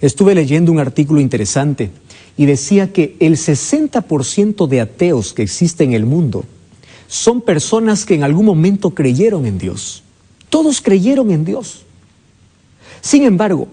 Estuve leyendo un artículo interesante y decía que el 60% de ateos que existen en el mundo son personas que en algún momento creyeron en Dios. Todos creyeron en Dios. Sin embargo,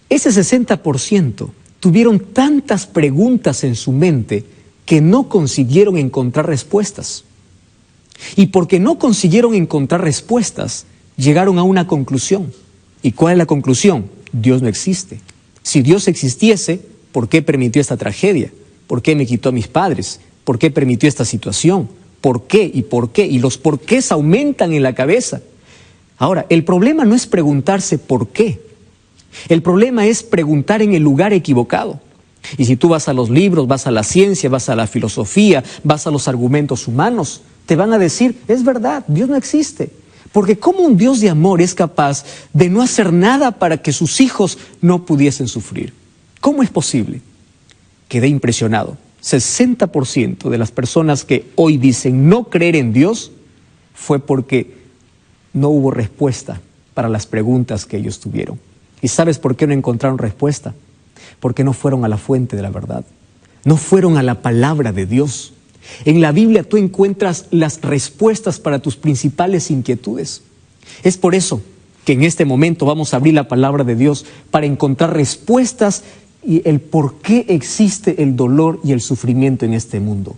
ese 60% tuvieron tantas preguntas en su mente que no consiguieron encontrar respuestas. Y porque no consiguieron encontrar respuestas, llegaron a una conclusión. ¿Y cuál es la conclusión? Dios no existe. Si Dios existiese, ¿por qué permitió esta tragedia? ¿Por qué me quitó a mis padres? ¿Por qué permitió esta situación? ¿Por qué? ¿Y por qué? Y los porqués aumentan en la cabeza. Ahora, el problema no es preguntarse por qué. El problema es preguntar en el lugar equivocado. Y si tú vas a los libros, vas a la ciencia, vas a la filosofía, vas a los argumentos humanos, te van a decir, es verdad, Dios no existe. Porque ¿cómo un Dios de amor es capaz de no hacer nada para que sus hijos no pudiesen sufrir? ¿Cómo es posible? Quedé impresionado. 60% de las personas que hoy dicen no creer en Dios fue porque no hubo respuesta para las preguntas que ellos tuvieron. ¿Y sabes por qué no encontraron respuesta? Porque no fueron a la fuente de la verdad. No fueron a la palabra de Dios. En la Biblia tú encuentras las respuestas para tus principales inquietudes. Es por eso que en este momento vamos a abrir la palabra de Dios para encontrar respuestas y el por qué existe el dolor y el sufrimiento en este mundo.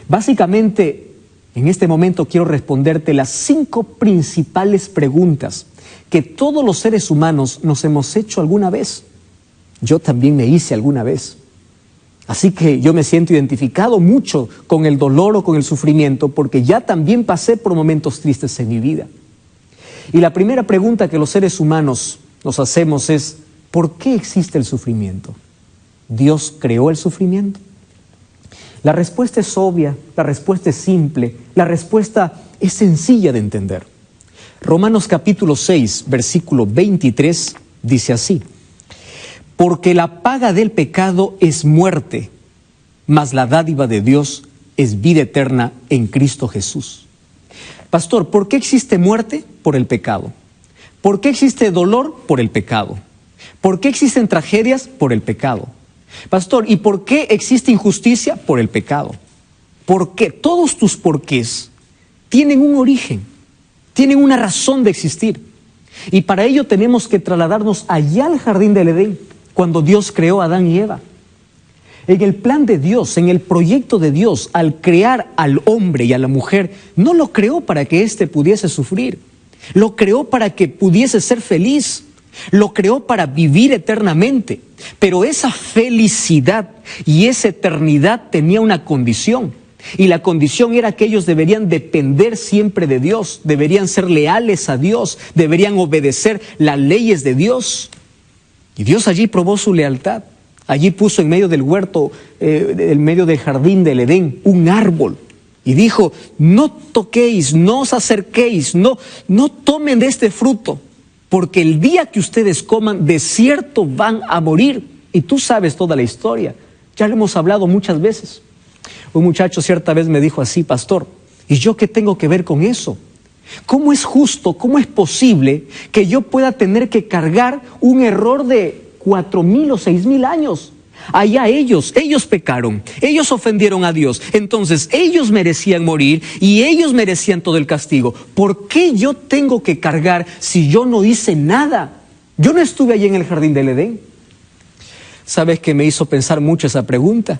Básicamente, en este momento quiero responderte las 5 principales preguntas que todos los seres humanos nos hemos hecho alguna vez. Yo también me hice alguna vez. Así que yo me siento identificado mucho con el dolor o con el sufrimiento porque ya también pasé por momentos tristes en mi vida. Y la primera pregunta que los seres humanos nos hacemos es, ¿por qué existe el sufrimiento? ¿Dios creó el sufrimiento? La respuesta es obvia, la respuesta es simple, la respuesta es sencilla de entender. Romanos capítulo 6, versículo 23 dice así: porque la paga del pecado es muerte, mas la dádiva de Dios es vida eterna en Cristo Jesús. Pastor, ¿por qué existe muerte? Por el pecado. ¿Por qué existe dolor? Por el pecado. ¿Por qué existen tragedias? Por el pecado. Pastor, ¿y por qué existe injusticia? Por el pecado. ¿Por qué? Todos tus porqués tienen un origen, tienen una razón de existir. Y para ello tenemos que trasladarnos allá al jardín del Edén, cuando Dios creó a Adán y Eva. En el plan de Dios, en el proyecto de Dios, al crear al hombre y a la mujer, no lo creó para que éste pudiese sufrir. Lo creó para que pudiese ser feliz. Lo creó para vivir eternamente. Pero esa felicidad y esa eternidad tenía una condición. Y la condición era que ellos deberían depender siempre de Dios, deberían ser leales a Dios, deberían obedecer las leyes de Dios. Y Dios allí probó su lealtad. Allí puso en medio del huerto, en medio del jardín del Edén, un árbol. Y dijo, no toquéis, no os acerquéis, no tomen de este fruto, porque el día que ustedes coman, de cierto van a morir. Y tú sabes toda la historia, ya lo hemos hablado muchas veces. Un muchacho cierta vez me dijo así, pastor, ¿y yo qué tengo que ver con eso? ¿Cómo es justo, cómo es posible que yo pueda tener que cargar un error de 4,000 o 6,000 años? Allá ellos pecaron, ellos ofendieron a Dios, entonces ellos merecían morir y ellos merecían todo el castigo. ¿Por qué yo tengo que cargar si yo no hice nada? Yo no estuve allí en el jardín del Edén. ¿Sabes qué me hizo pensar mucho esa pregunta?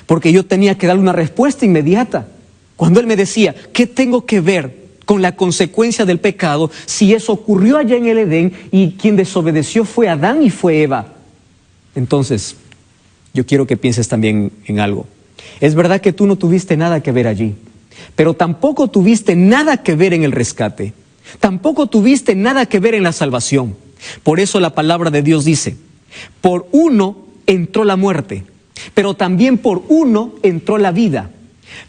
Porque yo tenía que darle una respuesta inmediata. Cuando él me decía, ¿qué tengo que ver con la consecuencia del pecado si eso ocurrió allá en el Edén y quien desobedeció fue Adán y fue Eva? Entonces, yo quiero que pienses también en algo. Es verdad que tú no tuviste nada que ver allí, pero tampoco tuviste nada que ver en el rescate. Tampoco tuviste nada que ver en la salvación. Por eso la palabra de Dios dice, por uno entró la muerte, pero también por uno entró la vida.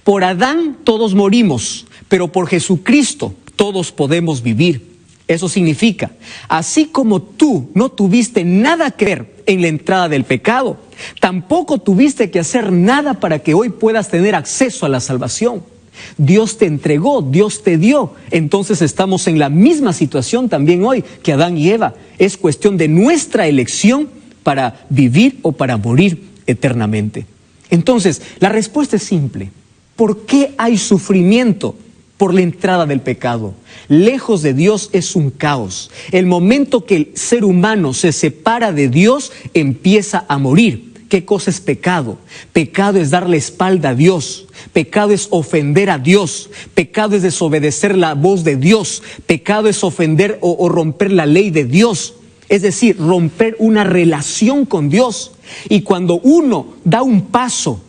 Por Adán todos morimos, pero por Jesucristo todos podemos vivir. Eso significa, así como tú no tuviste nada que ver en la entrada del pecado, tampoco tuviste que hacer nada para que hoy puedas tener acceso a la salvación. Dios te entregó, Dios te dio. Entonces estamos en la misma situación también hoy que Adán y Eva. Es cuestión de nuestra elección para vivir o para morir eternamente. Entonces, la respuesta es simple. ¿Por qué hay sufrimiento? Por la entrada del pecado. Lejos de Dios es un caos. El momento que el ser humano se separa de Dios, empieza a morir. ¿Qué cosa es pecado? Pecado es darle espalda a Dios. Pecado es ofender a Dios. Pecado es desobedecer la voz de Dios. Pecado es ofender o romper la ley de Dios. Es decir, romper una relación con Dios. Y cuando uno da un paso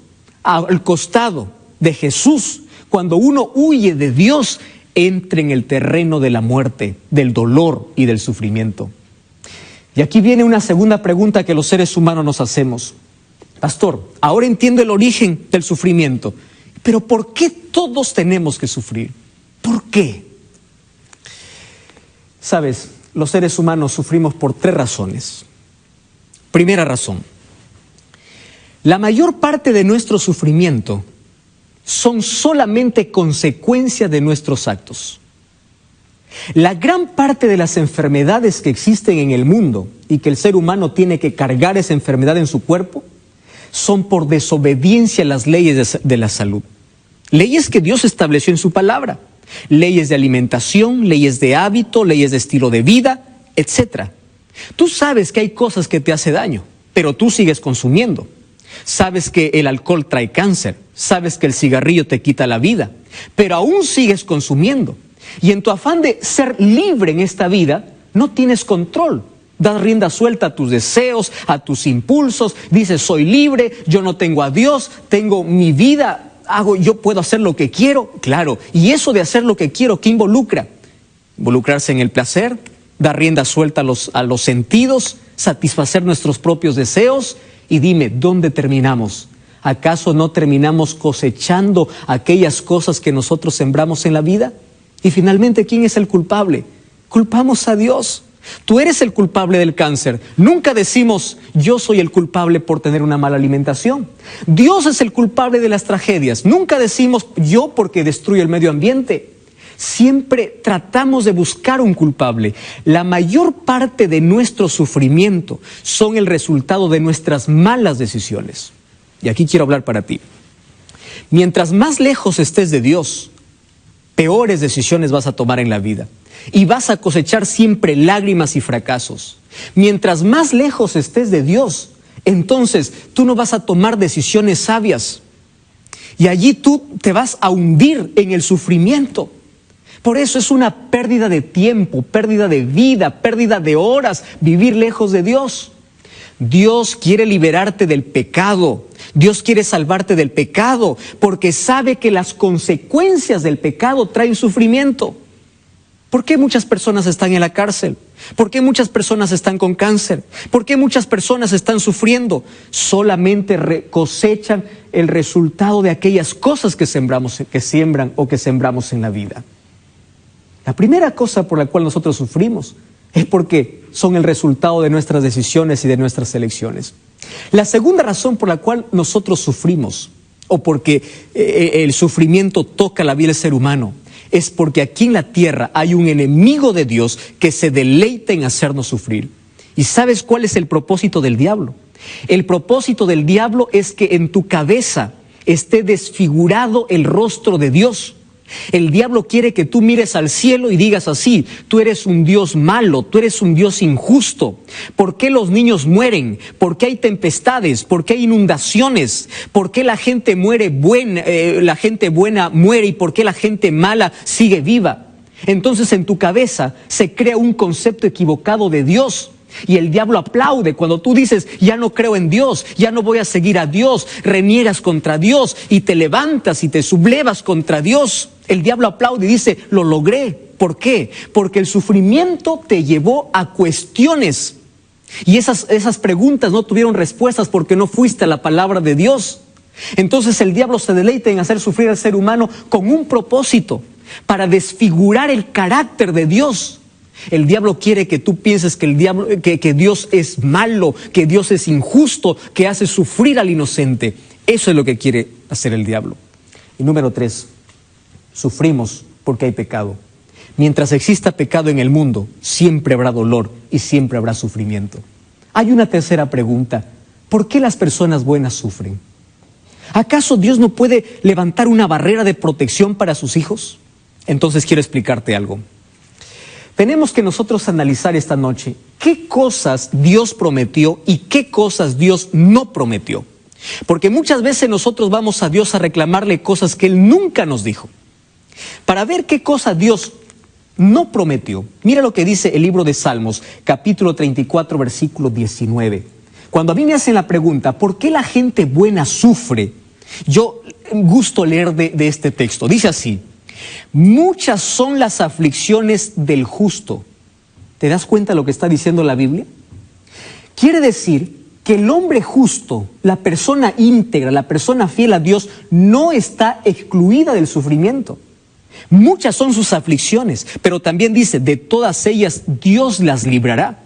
al costado de Jesús, cuando uno huye de Dios, entra en el terreno de la muerte, del dolor y del sufrimiento. Y aquí viene una segunda pregunta que los seres humanos nos hacemos. Pastor, ahora entiendo el origen del sufrimiento, pero ¿por qué todos tenemos que sufrir? ¿Por qué? Sabes, los seres humanos sufrimos por 3 razones. Primera razón, la mayor parte de nuestro sufrimiento son solamente consecuencia de nuestros actos. La gran parte de las enfermedades que existen en el mundo y que el ser humano tiene que cargar esa enfermedad en su cuerpo son por desobediencia a las leyes de la salud. Leyes que Dios estableció en su palabra. Leyes de alimentación, leyes de hábito, leyes de estilo de vida, etc. Tú sabes que hay cosas que te hacen daño, pero tú sigues consumiendo. Sabes que el alcohol trae cáncer, sabes que el cigarrillo te quita la vida, pero aún sigues consumiendo. Y en tu afán de ser libre en esta vida, no tienes control. Das rienda suelta a tus deseos, a tus impulsos, dices soy libre, yo no tengo a Dios, tengo mi vida, yo puedo hacer lo que quiero. Claro, y eso de hacer lo que quiero, ¿qué involucra? Involucrarse en el placer, dar rienda suelta a los sentidos, satisfacer nuestros propios deseos. Y dime, ¿dónde terminamos? ¿Acaso no terminamos cosechando aquellas cosas que nosotros sembramos en la vida? Y finalmente, ¿quién es el culpable? Culpamos a Dios. Tú eres el culpable del cáncer. Nunca decimos, yo soy el culpable por tener una mala alimentación. Dios es el culpable de las tragedias. Nunca decimos, yo porque destruyo el medio ambiente. Siempre tratamos de buscar un culpable. La mayor parte de nuestro sufrimiento son el resultado de nuestras malas decisiones. Y aquí quiero hablar para ti. Mientras más lejos estés de Dios, peores decisiones vas a tomar en la vida. Y vas a cosechar siempre lágrimas y fracasos. Mientras más lejos estés de Dios, entonces tú no vas a tomar decisiones sabias. Y allí tú te vas a hundir en el sufrimiento. Por eso es una pérdida de tiempo, pérdida de vida, pérdida de horas, vivir lejos de Dios. Dios quiere liberarte del pecado. Dios quiere salvarte del pecado, porque sabe que las consecuencias del pecado traen sufrimiento. ¿Por qué muchas personas están en la cárcel? ¿Por qué muchas personas están con cáncer? ¿Por qué muchas personas están sufriendo? Solamente cosechan el resultado de aquellas cosas que siembran o que sembramos en la vida. La primera cosa por la cual nosotros sufrimos es porque son el resultado de nuestras decisiones y de nuestras elecciones. La segunda razón por la cual nosotros sufrimos, o porque el sufrimiento toca la vida del ser humano, es porque aquí en la tierra hay un enemigo de Dios que se deleita en hacernos sufrir. ¿Y sabes cuál es el propósito del diablo? El propósito del diablo es que en tu cabeza esté desfigurado el rostro de Dios. El diablo quiere que tú mires al cielo y digas así: tú eres un Dios malo, tú eres un Dios injusto. ¿Por qué los niños mueren? ¿Por qué hay tempestades? ¿Por qué hay inundaciones? ¿Por qué la gente la gente buena muere y por qué la gente mala sigue viva? Entonces en tu cabeza se crea un concepto equivocado de Dios. Y el diablo aplaude cuando tú dices: ya no creo en Dios, ya no voy a seguir a Dios, reniegas contra Dios y te levantas y te sublevas contra Dios. El diablo aplaude y dice: lo logré. ¿Por qué? Porque el sufrimiento te llevó a cuestiones. Y esas preguntas no tuvieron respuestas porque no fuiste a la palabra de Dios. Entonces el diablo se deleita en hacer sufrir al ser humano con un propósito: para desfigurar el carácter de Dios. El diablo quiere que tú pienses que Dios es malo, que Dios es injusto, que hace sufrir al inocente. Eso es lo que quiere hacer el diablo. Y número 3, sufrimos porque hay pecado. Mientras exista pecado en el mundo, siempre habrá dolor y siempre habrá sufrimiento. Hay una tercera pregunta. ¿Por qué las personas buenas sufren? ¿Acaso Dios no puede levantar una barrera de protección para sus hijos? Entonces quiero explicarte algo. Tenemos que nosotros analizar esta noche qué cosas Dios prometió y qué cosas Dios no prometió. Porque muchas veces nosotros vamos a Dios a reclamarle cosas que Él nunca nos dijo. Para ver qué cosa Dios no prometió, mira lo que dice el libro de Salmos, capítulo 34, versículo 19. Cuando a mí me hacen la pregunta, ¿por qué la gente buena sufre? Yo gusto leer de este texto. Dice así: muchas son las aflicciones del justo. ¿Te das cuenta de lo que está diciendo la Biblia? Quiere decir que el hombre justo, la persona íntegra, la persona fiel a Dios, no está excluida del sufrimiento. Muchas son sus aflicciones, pero también dice, de todas ellas Dios las librará.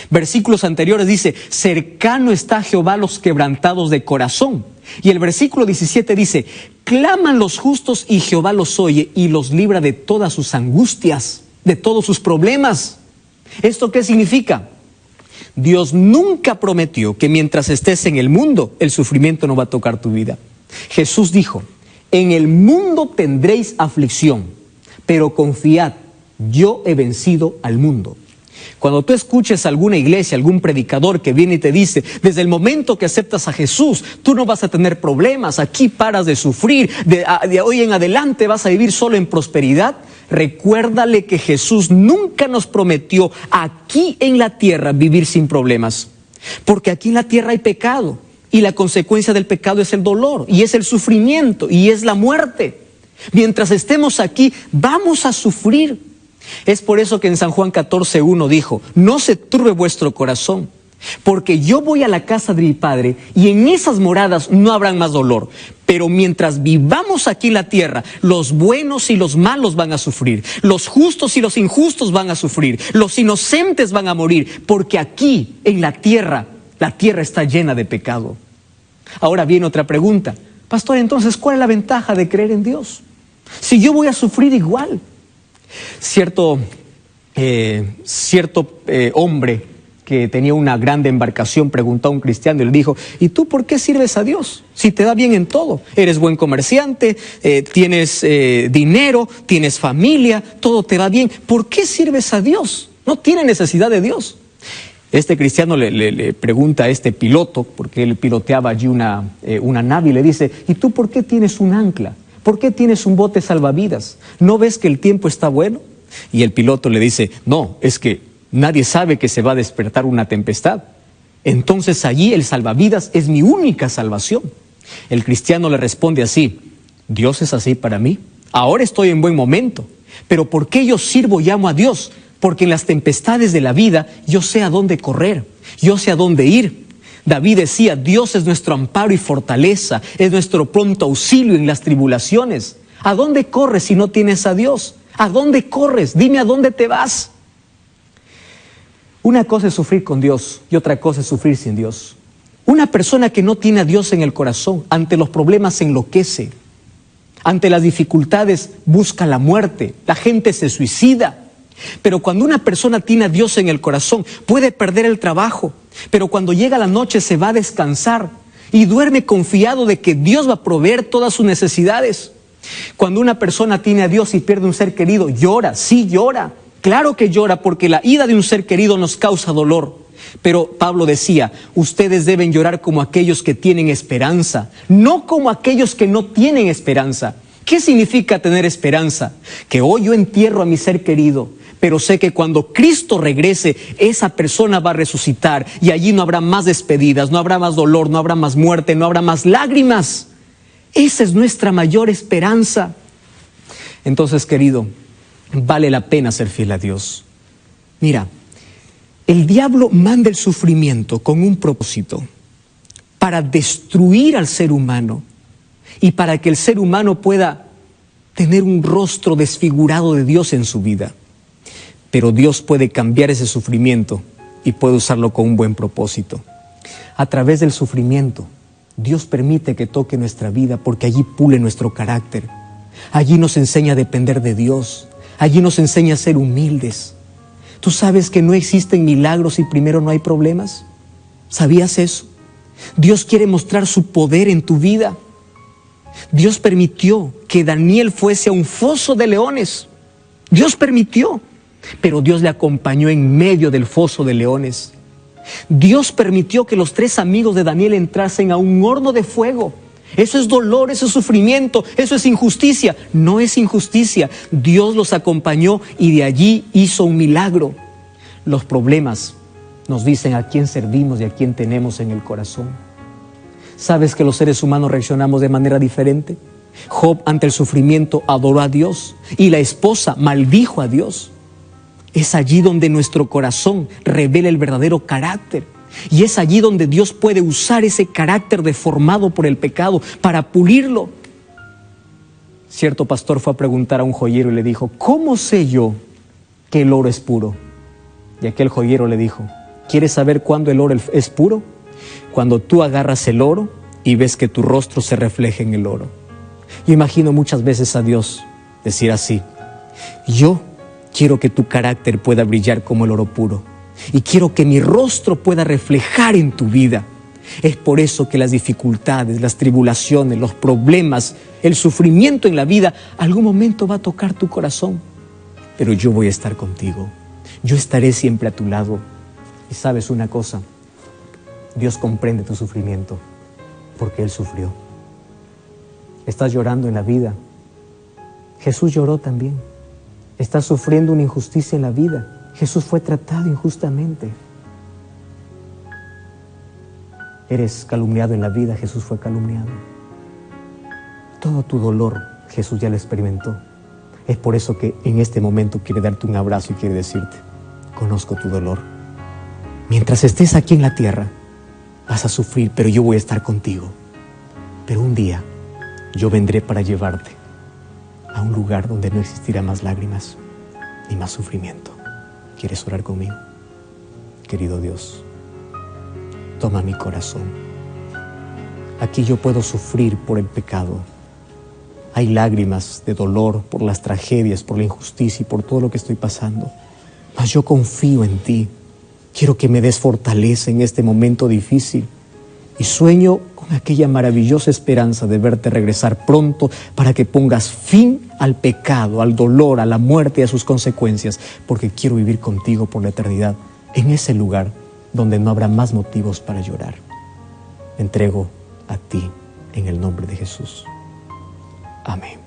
Versículos anteriores dice, cercano está a Jehová a los quebrantados de corazón. Y el versículo 17 dice, claman los justos y Jehová los oye y los libra de todas sus angustias, de todos sus problemas. ¿Esto qué significa? Dios nunca prometió que mientras estés en el mundo, el sufrimiento no va a tocar tu vida. Jesús dijo, en el mundo tendréis aflicción, pero confiad, yo he vencido al mundo. Cuando tú escuches a alguna iglesia, algún predicador que viene y te dice, desde el momento que aceptas a Jesús, tú no vas a tener problemas, aquí paras de sufrir, de hoy en adelante vas a vivir solo en prosperidad, recuérdale que Jesús nunca nos prometió aquí en la tierra vivir sin problemas, porque aquí en la tierra hay pecado, y la consecuencia del pecado es el dolor, y es el sufrimiento, y es la muerte. Mientras estemos aquí, vamos a sufrir. Es por eso que en San Juan 14:1 dijo, no se turbe vuestro corazón, porque yo voy a la casa de mi Padre y en esas moradas no habrán más dolor. Pero mientras vivamos aquí en la tierra, los buenos y los malos van a sufrir, los justos y los injustos van a sufrir, los inocentes van a morir, porque aquí en la tierra está llena de pecado. Ahora viene otra pregunta, pastor, entonces, ¿cuál es la ventaja de creer en Dios? Si yo voy a sufrir igual. Cierto hombre que tenía una grande embarcación preguntó a un cristiano y le dijo, ¿y tú por qué sirves a Dios? Si te da bien en todo, eres buen comerciante, tienes dinero, tienes familia, todo te va bien, ¿por qué sirves a Dios? No tiene necesidad de Dios. Este cristiano le pregunta a este piloto, porque él piloteaba allí una nave, y le dice, ¿y tú por qué tienes un ancla? ¿Por qué tienes un bote salvavidas? ¿No ves que el tiempo está bueno? Y el piloto le dice, no, es que nadie sabe que se va a despertar una tempestad. Entonces allí el salvavidas es mi única salvación. El cristiano le responde así, Dios es así para mí. Ahora estoy en buen momento, pero ¿por qué yo sirvo y amo a Dios? Porque en las tempestades de la vida yo sé a dónde correr, yo sé a dónde ir. David decía, Dios es nuestro amparo y fortaleza, es nuestro pronto auxilio en las tribulaciones. ¿A dónde corres si no tienes a Dios? ¿A dónde corres? Dime a dónde te vas. Una cosa es sufrir con Dios y otra cosa es sufrir sin Dios. Una persona que no tiene a Dios en el corazón, ante los problemas se enloquece. Ante las dificultades busca la muerte, la gente se suicida. Pero cuando una persona tiene a Dios en el corazón, puede perder el trabajo, pero cuando llega la noche se va a descansar y duerme confiado de que Dios va a proveer todas sus necesidades. Cuando una persona tiene a Dios y pierde un ser querido, llora, sí llora, claro que llora, porque la ida de un ser querido nos causa dolor. Pero Pablo decía, ustedes deben llorar como aquellos que tienen esperanza, no como aquellos que no tienen esperanza. ¿Qué significa tener esperanza? Que hoy yo entierro a mi ser querido, pero sé que cuando Cristo regrese, esa persona va a resucitar y allí no habrá más despedidas, no habrá más dolor, no habrá más muerte, no habrá más lágrimas. Esa es nuestra mayor esperanza. Entonces, querido, vale la pena ser fiel a Dios. Mira, el diablo manda el sufrimiento con un propósito, para destruir al ser humano y para que el ser humano pueda tener un rostro desfigurado de Dios en su vida. Pero Dios puede cambiar ese sufrimiento y puede usarlo con un buen propósito. A través del sufrimiento, Dios permite que toque nuestra vida porque allí pule nuestro carácter. Allí nos enseña a depender de Dios. Allí nos enseña a ser humildes. ¿Tú sabes que no existen milagros si primero no hay problemas? ¿Sabías eso? Dios quiere mostrar su poder en tu vida. Dios permitió que Daniel fuese a un foso de leones. Dios permitió, pero Dios le acompañó en medio del foso de leones. Dios permitió que los 3 amigos de Daniel entrasen a un horno de fuego. Eso es dolor, eso es sufrimiento, eso es injusticia. No es injusticia. Dios los acompañó y de allí hizo un milagro. Los problemas nos dicen a quién servimos y a quién tenemos en el corazón. ¿Sabes que los seres humanos reaccionamos de manera diferente? Job, ante el sufrimiento, adoró a Dios y la esposa maldijo a Dios. Es allí donde nuestro corazón revela el verdadero carácter. Y es allí donde Dios puede usar ese carácter deformado por el pecado para pulirlo. Cierto pastor fue a preguntar a un joyero y le dijo: ¿cómo sé yo que el oro es puro? Y aquel joyero le dijo: ¿quieres saber cuándo el oro es puro? Cuando tú agarras el oro y ves que tu rostro se refleja en el oro. Yo imagino muchas veces a Dios decir así: yo quiero que tu carácter pueda brillar como el oro puro y quiero que mi rostro pueda reflejar en tu vida. Es por eso que las dificultades, las tribulaciones, los problemas, el sufrimiento en la vida, algún momento va a tocar tu corazón. Pero yo voy a estar contigo. Yo estaré siempre a tu lado. Y sabes una cosa, Dios comprende tu sufrimiento porque Él sufrió. Estás llorando en la vida. Jesús lloró también. Estás sufriendo una injusticia en la vida. Jesús fue tratado injustamente. Eres calumniado en la vida. Jesús fue calumniado. Todo tu dolor Jesús ya lo experimentó. Es por eso que en este momento quiere darte un abrazo y quiere decirte: conozco tu dolor. Mientras estés aquí en la tierra, vas a sufrir, pero yo voy a estar contigo. Pero un día, yo vendré para llevarte a un lugar donde no existirá más lágrimas ni más sufrimiento. ¿Quieres orar conmigo? Querido Dios, toma mi corazón. Aquí yo puedo sufrir por el pecado. Hay lágrimas de dolor por las tragedias, por la injusticia y por todo lo que estoy pasando. Mas yo confío en ti. Quiero que me des fortaleza en este momento difícil. Y sueño con aquella maravillosa esperanza de verte regresar pronto para que pongas fin al pecado, al dolor, a la muerte y a sus consecuencias, porque quiero vivir contigo por la eternidad, en ese lugar donde no habrá más motivos para llorar. Me entrego a ti en el nombre de Jesús. Amén.